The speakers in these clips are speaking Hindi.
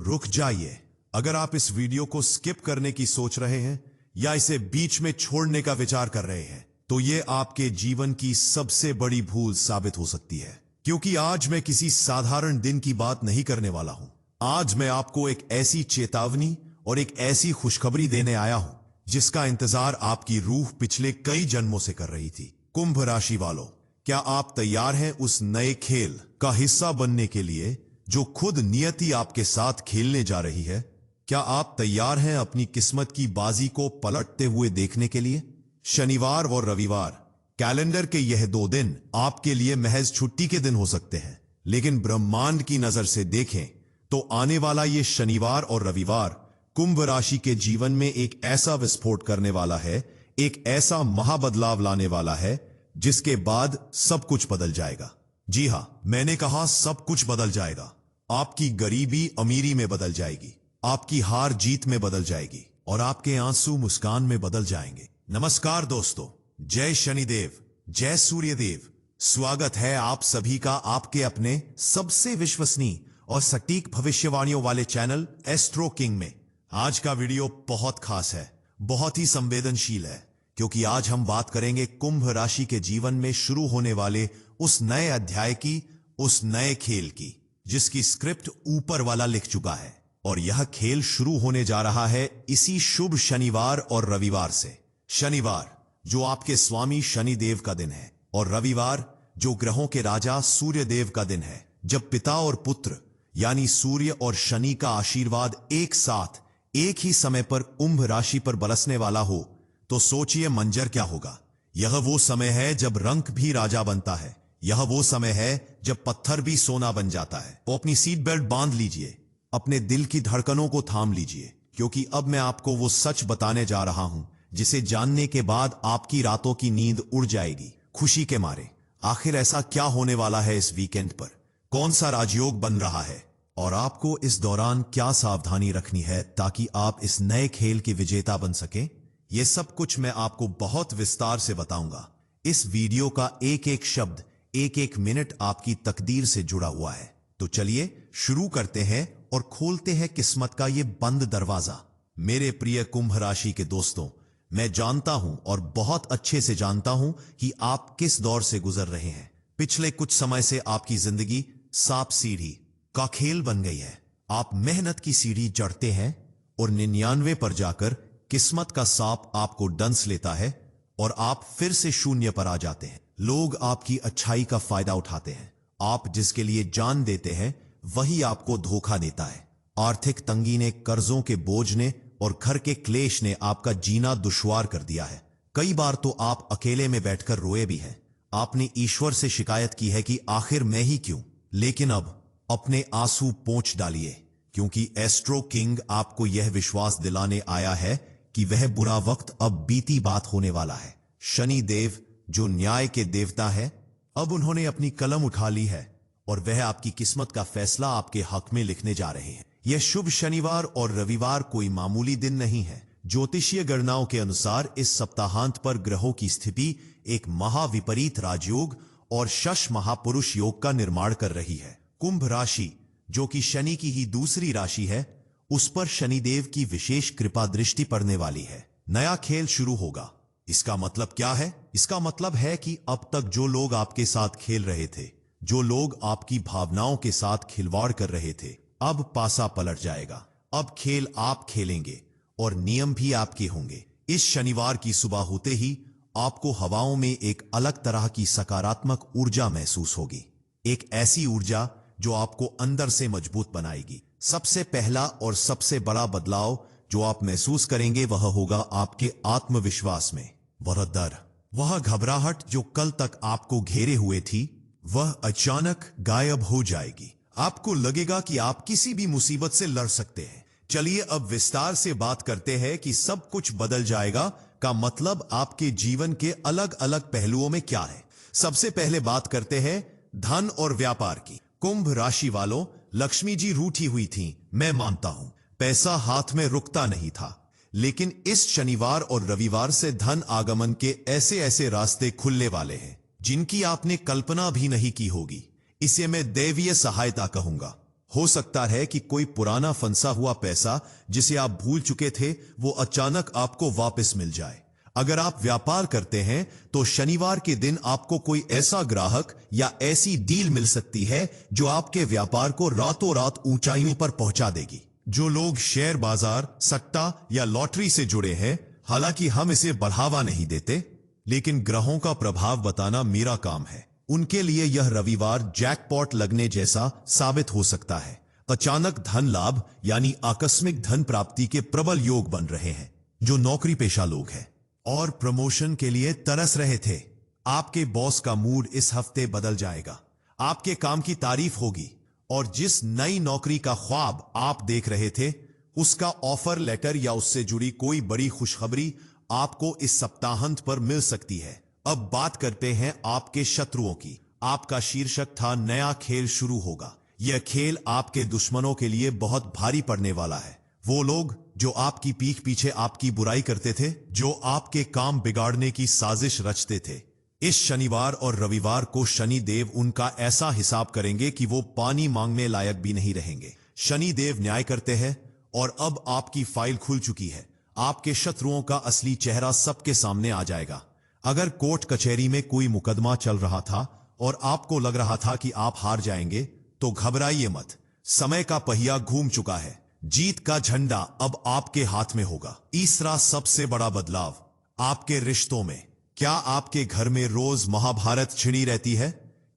रुक जाइए। अगर आप इस वीडियो को स्किप करने की सोच रहे हैं या इसे बीच में छोड़ने का विचार कर रहे हैं, तो ये आपके जीवन की सबसे बड़ी भूल साबित हो सकती है। क्योंकि आज मैं किसी साधारण दिन की बात नहीं करने वाला हूं। आज मैं आपको एक ऐसी चेतावनी और एक ऐसी खुशखबरी देने आया हूं जिसका इंतजार आपकी रूह पिछले कई जन्मों से कर रही थी। कुंभ राशि वालों, क्या आप तैयार हैं उस नए खेल का हिस्सा बनने के लिए जो खुद नियति आपके साथ खेलने जा रही है? क्या आप तैयार हैं अपनी किस्मत की बाजी को पलटते हुए देखने के लिए? शनिवार और रविवार कैलेंडर के यह 2 दिन आपके लिए महज छुट्टी के दिन हो सकते हैं, लेकिन ब्रह्मांड की नजर से देखें तो आने वाला ये शनिवार और रविवार कुंभ राशि के जीवन में एक ऐसा विस्फोट करने वाला है, एक ऐसा महाबदलाव लाने वाला है जिसके बाद सब कुछ बदल जाएगा। जी हां, मैंने कहा सब कुछ बदल जाएगा। आपकी गरीबी अमीरी में बदल जाएगी, आपकी हार जीत में बदल जाएगी और आपके आंसू मुस्कान में बदल जाएंगे। नमस्कार दोस्तों, जय शनिदेव, जय सूर्यदेव। स्वागत है आप सभी का आपके अपने सबसे विश्वसनीय और सटीक भविष्यवाणियों वाले चैनल एस्ट्रो किंग में। आज का वीडियो बहुत खास है, बहुत ही संवेदनशील है, क्योंकि आज हम बात करेंगे कुंभ राशि के जीवन में शुरू होने वाले उस नए अध्याय की, उस नए खेल की, जिसकी स्क्रिप्ट ऊपर वाला लिख चुका है। और यह खेल शुरू होने जा रहा है इसी शुभ शनिवार और रविवार से। शनिवार जो आपके स्वामी शनिदेव का दिन है, और रविवार जो ग्रहों के राजा सूर्यदेव का दिन है। जब पिता और पुत्र यानी सूर्य और शनि का आशीर्वाद एक साथ एक ही समय पर कुंभ राशि पर बरसने वाला हो, तो सोचिए मंजर क्या होगा। यह वो समय है जब रंक भी राजा बनता है। यह वो समय है जब पत्थर भी सोना बन जाता है। तो अपनी सीट बेल्ट बांध लीजिए, अपने दिल की धड़कनों को थाम लीजिए, क्योंकि अब मैं आपको वो सच बताने जा रहा हूं जिसे जानने के बाद आपकी रातों की नींद उड़ जाएगी खुशी के मारे। आखिर ऐसा क्या होने वाला है इस वीकेंड पर? कौन सा राजयोग बन रहा है और आपको इस दौरान क्या सावधानी रखनी है ताकि आप इस नए खेल के विजेता बन सकें? यह सब कुछ मैं आपको बहुत विस्तार से बताऊंगा। इस वीडियो का एक एक शब्द, एक एक मिनट आपकी तकदीर से जुड़ा हुआ है। तो चलिए शुरू करते हैं और खोलते हैं किस्मत का ये बंद दरवाजा। मेरे प्रिय कुंभ राशि के दोस्तों, मैं जानता हूं और बहुत अच्छे से जानता हूं कि आप किस दौर से गुजर रहे हैं। पिछले कुछ समय से आपकी जिंदगी सांप सीढ़ी का खेल बन गई है। आप मेहनत की सीढ़ी चढ़ते हैं और 99 पर जाकर किस्मत का सांप आपको डंस लेता है और आप फिर से शून्य पर आ जाते हैं। लोग आपकी अच्छाई का फायदा उठाते हैं। आप जिसके लिए जान देते हैं वही आपको धोखा देता है। आर्थिक तंगी ने, कर्जों के बोझ ने और घर के क्लेश ने आपका जीना दुश्वार कर दिया है। कई बार तो आप अकेले में बैठकर रोए भी हैं। आपने ईश्वर से शिकायत की है कि आखिर मैं ही क्यों? लेकिन अब अपने आंसू पोंछ डालिए, क्योंकि एस्ट्रो किंग आपको यह विश्वास दिलाने आया है कि वह बुरा वक्त अब बीती बात होने वाला है। शनि देव जो न्याय के देवता है, अब उन्होंने अपनी कलम उठा ली है और वह आपकी किस्मत का फैसला आपके हक में लिखने जा रहे हैं। यह शुभ शनिवार और रविवार कोई मामूली दिन नहीं है। ज्योतिषीय गणनाओं के अनुसार इस सप्ताहांत पर ग्रहों की स्थिति एक महाविपरीत राजयोग और शश महापुरुष योग का निर्माण कर रही है। कुंभ राशि जो कि शनि की ही दूसरी राशि है, उस पर शनिदेव की विशेष कृपा दृष्टि पड़ने वाली है। नया खेल शुरू होगा। इसका मतलब क्या है? इसका मतलब है कि अब तक जो लोग आपके साथ खेल रहे थे, जो लोग आपकी भावनाओं के साथ खिलवाड़ कर रहे थे, अब पासा पलट जाएगा। अब खेल आप खेलेंगे और नियम भी आपके होंगे। इस शनिवार की सुबह होते ही आपको हवाओं में एक अलग तरह की सकारात्मक ऊर्जा महसूस होगी। एक ऐसी ऊर्जा जो आपको अंदर से मजबूत बनाएगी। सबसे पहला और सबसे बड़ा बदलाव जो आप महसूस करेंगे वह होगा आपके आत्मविश्वास में। वह डर, वह घबराहट जो कल तक आपको घेरे हुए थी, वह अचानक गायब हो जाएगी। आपको लगेगा कि आप किसी भी मुसीबत से लड़ सकते हैं। चलिए अब विस्तार से बात करते हैं कि सब कुछ बदल जाएगा का मतलब आपके जीवन के अलग अलग पहलुओं में क्या है। सबसे पहले बात करते हैं धन और व्यापार की। कुंभ राशि वालों, लक्ष्मी जी रूठी हुई थीं, मैं मानता हूं। पैसा हाथ में रुकता नहीं था, लेकिन इस शनिवार और रविवार से धन आगमन के ऐसे ऐसे रास्ते खुलने वाले हैं जिनकी आपने कल्पना भी नहीं की होगी। इसे मैं दैवीय सहायता कहूंगा। हो सकता है कि कोई पुराना फंसा हुआ पैसा जिसे आप भूल चुके थे वो अचानक आपको वापस मिल जाए। अगर आप व्यापार करते हैं तो शनिवार के दिन आपको कोई ऐसा ग्राहक या ऐसी डील मिल सकती है जो आपके व्यापार को रातों रात ऊंचाइयों पर पहुंचा देगी। जो लोग शेयर बाजार, सट्टा या लॉटरी से जुड़े हैं, हालांकि हम इसे बढ़ावा नहीं देते, लेकिन ग्रहों का प्रभाव बताना मेरा काम है। उनके लिए यह रविवार जैकपॉट लगने जैसा साबित हो सकता है। अचानक धन लाभ यानी आकस्मिक धन प्राप्ति के प्रबल योग बन रहे हैं। जो नौकरी पेशा लोग हैं और प्रमोशन के लिए तरस रहे थे, आपके बॉस का मूड इस हफ्ते बदल जाएगा। आपके काम की तारीफ होगी और जिस नई नौकरी का ख्वाब आप देख रहे थे, उसका ऑफर लेटर या उससे जुड़ी कोई बड़ी खुशखबरी आपको इस सप्ताहांत पर मिल सकती है। अब बात करते हैं आपके शत्रुओं की। आपका शीर्षक था नया खेल शुरू होगा। यह खेल आपके दुश्मनों के लिए बहुत भारी पड़ने वाला है। वो लोग जो आपकी पीठ पीछे आपकी बुराई करते थे, जो आपके काम बिगाड़ने की साजिश रचते थे, इस शनिवार और रविवार को शनि देव उनका ऐसा हिसाब करेंगे कि वो पानी मांगने लायक भी नहीं रहेंगे। शनि देव न्याय करते हैं और अब आपकी फाइल खुल चुकी है। आपके शत्रुओं का असली चेहरा सबके सामने आ जाएगा। अगर कोर्ट कचहरी में कोई मुकदमा चल रहा था और आपको लग रहा था कि आप हार जाएंगे, तो घबराइए मत। समय का पहिया घूम चुका है। जीत का झंडा अब आपके हाथ में होगा। तीसरा सबसे बड़ा बदलाव आपके रिश्तों में। क्या आपके घर में रोज महाभारत छिड़ी रहती है?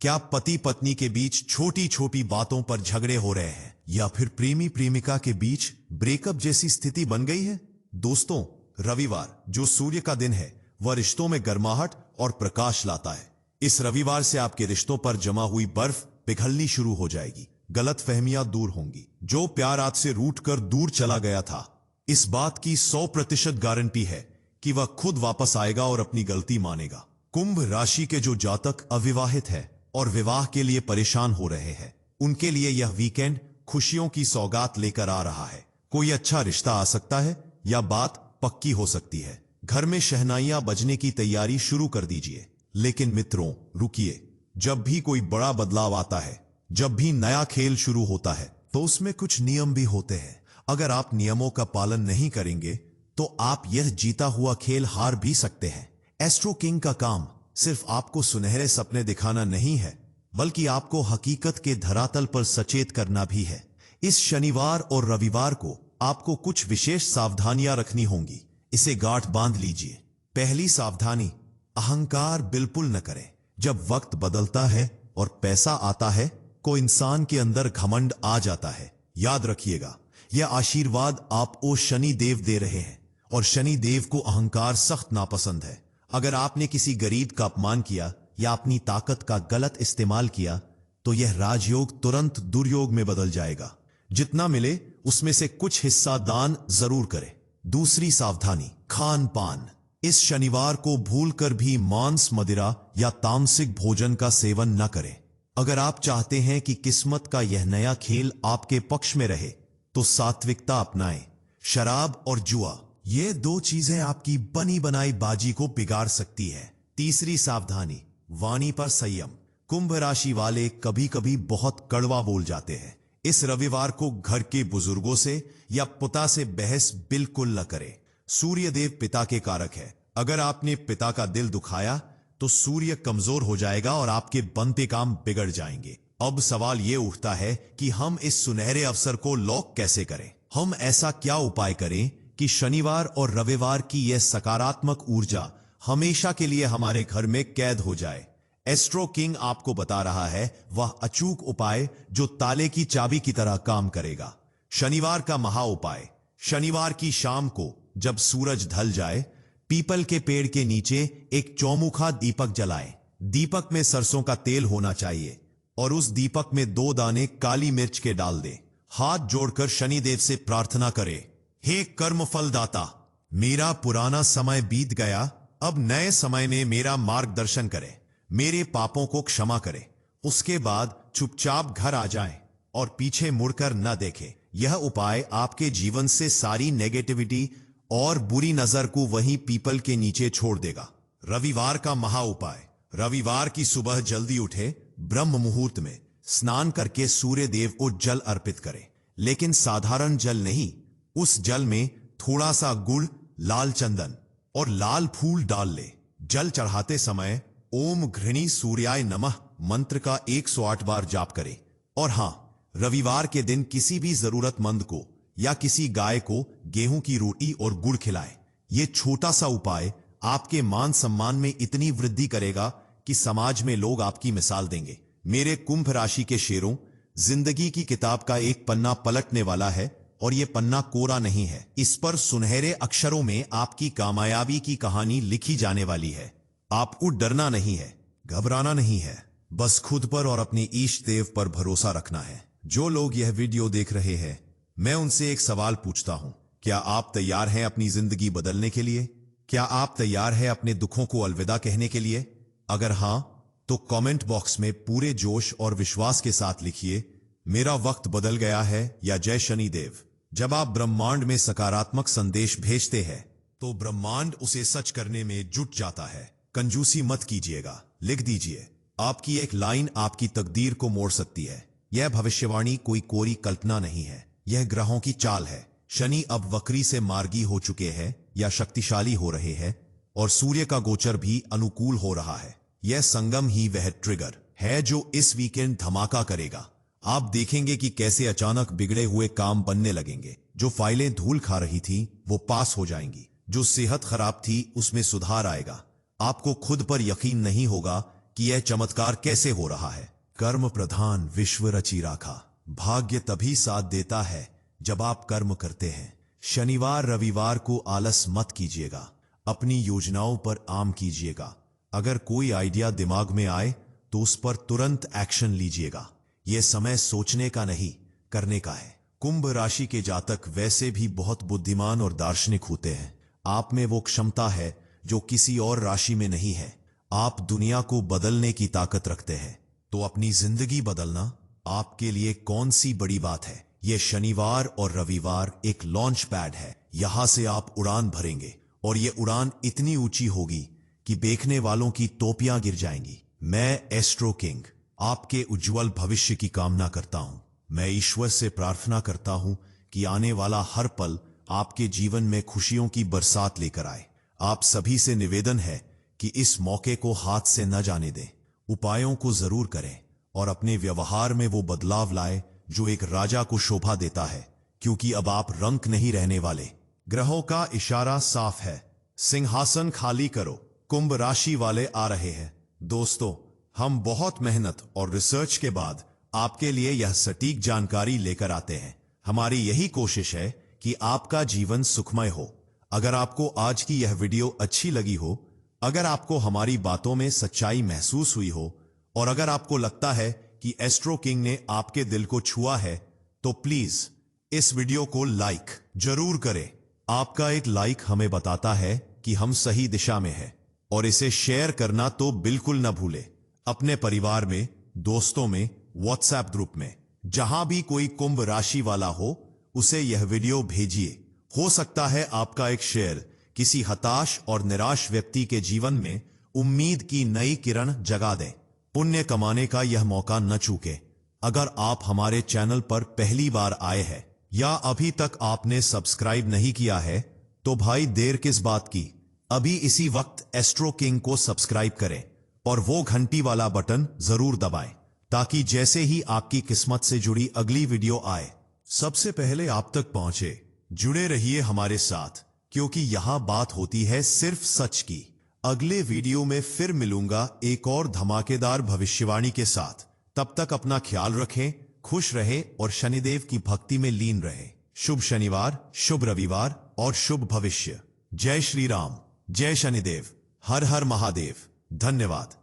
क्या पति पत्नी के बीच छोटी छोटी बातों पर झगड़े हो रहे हैं, या फिर प्रेमी प्रेमिका के बीच ब्रेकअप जैसी स्थिति बन गई है? दोस्तों, रविवार जो सूर्य का दिन है, वह रिश्तों में गर्माहट और प्रकाश लाता है। इस रविवार से आपके रिश्तों पर जमा हुई बर्फ पिघलनी शुरू हो जाएगी। गलतफहमियां दूर होंगी। जो प्यार आपसे रूठ कर दूर चला गया था, इस बात की 100% गारंटी है कि वह खुद वापस आएगा और अपनी गलती मानेगा। कुंभ राशि के जो जातक अविवाहित है और विवाह के लिए परेशान हो रहे हैं, उनके लिए यह वीकेंड खुशियों की सौगात लेकर आ रहा है। कोई अच्छा रिश्ता आ सकता है या बात पक्की हो सकती है। घर में शहनाइयां बजने की तैयारी शुरू कर दीजिए। लेकिन मित्रों, रुकिए। जब भी कोई बड़ा बदलाव आता है, जब भी नया खेल शुरू होता है, तो उसमें कुछ नियम भी होते हैं। अगर आप नियमों का पालन नहीं करेंगे तो आप यह जीता हुआ खेल हार भी सकते हैं। एस्ट्रो किंग का काम सिर्फ आपको सुनहरे सपने दिखाना नहीं है, बल्कि आपको हकीकत के धरातल पर सचेत करना भी है। इस शनिवार और रविवार को आपको कुछ विशेष सावधानियां रखनी होंगी। इसे गांठ बांध लीजिए। पहली सावधानी, अहंकार बिल्कुल न करें। जब वक्त बदलता है और पैसा आता है, को इंसान के अंदर घमंड आ जाता है। याद रखिएगा, यह आशीर्वाद आप ओ शनि देव दे रहे हैं और शनि देव को अहंकार सख्त नापसंद है। अगर आपने किसी गरीब का अपमान किया या अपनी ताकत का गलत इस्तेमाल किया, तो यह राजयोग तुरंत दुर्योग में बदल जाएगा। जितना मिले उसमें से कुछ हिस्सा दान जरूर करें। दूसरी सावधानी, खान पान। इस शनिवार को भूलकर भी मांस, मदिरा या तामसिक भोजन का सेवन न करें। अगर आप चाहते हैं कि किस्मत का यह नया खेल आपके पक्ष में रहे, तो सात्विकता अपनाएं। शराब और जुआ, ये दो चीजें आपकी बनी बनाई बाजी को बिगाड़ सकती है। तीसरी सावधानी, वाणी पर संयम। कुंभ राशि वाले कभी कभी बहुत कड़वा बोल जाते हैं। इस रविवार को घर के बुजुर्गों से या पिता से बहस बिल्कुल न करें। सूर्य देव पिता के कारक है। अगर आपने पिता का दिल दुखाया तो सूर्य कमजोर हो जाएगा और आपके बनते काम बिगड़ जाएंगे। अब सवाल यह उठता है कि हम इस सुनहरे अवसर को लॉक कैसे करें। हम ऐसा क्या उपाय करें कि शनिवार और रविवार की यह सकारात्मक ऊर्जा हमेशा के लिए हमारे घर में कैद हो जाए। एस्ट्रो किंग आपको बता रहा है वह अचूक उपाय जो ताले की चाबी की तरह काम करेगा। शनिवार का महा उपाय, शनिवार की शाम को जब सूरज ढल जाए, पीपल के पेड़ के नीचे एक चौमुखा दीपक जलाएं। दीपक में सरसों का तेल होना चाहिए और उस दीपक में 2 दाने काली मिर्च के डाल दें। हाथ जोड़कर शनिदेव से प्रार्थना करें, हे कर्मफल दाता, मेरा पुराना समय बीत गया, अब नए समय में मेरा मार्गदर्शन करें, मेरे पापों को क्षमा करें। उसके बाद चुपचाप घर आ जाएं और पीछे मुड़कर न देखें। यह उपाय आपके जीवन से सारी नेगेटिविटी और बुरी नजर को वहीं पीपल के नीचे छोड़ देगा। रविवार का महा उपाय, रविवार की सुबह जल्दी उठे, ब्रह्म मुहूर्त में स्नान करके सूर्य देव को जल अर्पित करें, लेकिन साधारण जल नहीं। उस जल में थोड़ा सा गुड़, लाल चंदन और लाल फूल डाल ले। जल चढ़ाते समय ओम घृणी सूर्याय नमः मंत्र का 108 बार जाप करें। और हां, रविवार के दिन किसी भी जरूरतमंद को या किसी गाय को गेहूं की रोटी और गुड़ खिलाएं। यह छोटा सा उपाय आपके मान सम्मान में इतनी वृद्धि करेगा कि समाज में लोग आपकी मिसाल देंगे। मेरे कुंभ राशि के शेरों, जिंदगी की किताब का एक पन्ना पलटने वाला है और यह पन्ना कोरा नहीं है। इस पर सुनहरे अक्षरों में आपकी कामयाबी की कहानी लिखी जाने वाली है। आपको डरना नहीं है, घबराना नहीं है, बस खुद पर और अपने ईष्ट देव पर भरोसा रखना है। जो लोग यह वीडियो देख रहे हैं, मैं उनसे एक सवाल पूछता हूं, क्या आप तैयार हैं अपनी जिंदगी बदलने के लिए? क्या आप तैयार हैं अपने दुखों को अलविदा कहने के लिए? अगर हां, तो कमेंट बॉक्स में पूरे जोश और विश्वास के साथ लिखिए, मेरा वक्त बदल गया है या जय शनिदेव। जब आप ब्रह्मांड में सकारात्मक संदेश भेजते हैं, तो ब्रह्मांड उसे सच करने में जुट जाता है। कंजूसी मत कीजिएगा, लिख दीजिए। आपकी एक लाइन आपकी तकदीर को मोड़ सकती है। यह भविष्यवाणी कोई कोरी कल्पना नहीं है, यह ग्रहों की चाल है। शनि अब वक्री से मार्गी हो चुके हैं या शक्तिशाली हो रहे हैं, और सूर्य का गोचर भी अनुकूल हो रहा है। यह संगम ही वह ट्रिगर है जो इस वीकेंड धमाका करेगा। आप देखेंगे कि कैसे अचानक बिगड़े हुए काम बनने लगेंगे। जो फाइलें धूल खा रही थी वो पास हो जाएंगी। जो सेहत खराब थी उसमें सुधार आएगा। आपको खुद पर यकीन नहीं होगा कि यह चमत्कार कैसे हो रहा है। कर्म प्रधान विश्व रची राखा। भाग्य तभी साथ देता है जब आप कर्म करते हैं। शनिवार रविवार को आलस मत कीजिएगा, अपनी योजनाओं पर आम कीजिएगा। अगर कोई आइडिया दिमाग में आए तो उस पर तुरंत एक्शन लीजिएगा। यह समय सोचने का नहीं, करने का है। कुंभ राशि के जातक वैसे भी बहुत बुद्धिमान और दार्शनिक होते हैं। आप में वो क्षमता है जो किसी और राशि में नहीं है। आप दुनिया को बदलने की ताकत रखते हैं। तो अपनी जिंदगी बदलना आपके लिए कौन सी बड़ी बात है। यह शनिवार और रविवार एक लॉन्च पैड है। यहां से आप उड़ान भरेंगे और यह उड़ान इतनी ऊंची होगी कि देखने वालों की टोपियां गिर जाएंगी। मैं एस्ट्रो किंग आपके उज्जवल भविष्य की कामना करता हूं। मैं ईश्वर से प्रार्थना करता हूं कि आने वाला हर पल आपके जीवन में खुशियों की बरसात लेकर आए। आप सभी से निवेदन है कि इस मौके को हाथ से न जाने दें। उपायों को जरूर करें और अपने व्यवहार में वो बदलाव लाए जो एक राजा को शोभा देता है, क्योंकि अब आप रंक नहीं रहने वाले। ग्रहों का इशारा साफ है, सिंहासन खाली करो। कुंभ राशि वाले आ रहे हैं। दोस्तों, हम बहुत मेहनत और रिसर्च के बाद आपके लिए यह सटीक जानकारी लेकर आते हैं। हमारी यही कोशिश है कि आपका जीवन सुखमय हो। अगर आपको आज की यह वीडियो अच्छी लगी हो, अगर आपको हमारी बातों में सच्चाई महसूस हुई हो, और अगर आपको लगता है कि एस्ट्रो किंग ने आपके दिल को छुआ है, तो प्लीज इस वीडियो को लाइक जरूर करें। आपका एक लाइक हमें बताता है कि हम सही दिशा में हैं। और इसे शेयर करना तो बिल्कुल न भूले। अपने परिवार में, दोस्तों में, व्हाट्सएप ग्रुप में, जहां भी कोई कुंभ राशि वाला हो, उसे यह वीडियो भेजिए। हो सकता है आपका एक शेयर किसी हताश और निराश व्यक्ति के जीवन में उम्मीद की नई किरण जगा दे। पुण्य कमाने का यह मौका न चूके। अगर आप हमारे चैनल पर पहली बार आए हैं या अभी तक आपने सब्सक्राइब नहीं किया है, तो भाई देर किस बात की, अभी इसी वक्त एस्ट्रो किंग को सब्सक्राइब करें और वो घंटी वाला बटन जरूर दबाएं, ताकि जैसे ही आपकी किस्मत से जुड़ी अगली वीडियो आए, सबसे पहले आप तक पहुंचे। जुड़े रहिए हमारे साथ, क्योंकि यहां बात होती है सिर्फ सच की। अगले वीडियो में फिर मिलूंगा एक और धमाकेदार भविष्यवाणी के साथ। तब तक अपना ख्याल रखें, खुश रहे और शनिदेव की भक्ति में लीन रहे। शुभ शनिवार, शुभ रविवार और शुभ भविष्य। जय श्री राम, जय शनिदेव, हर हर महादेव। धन्यवाद।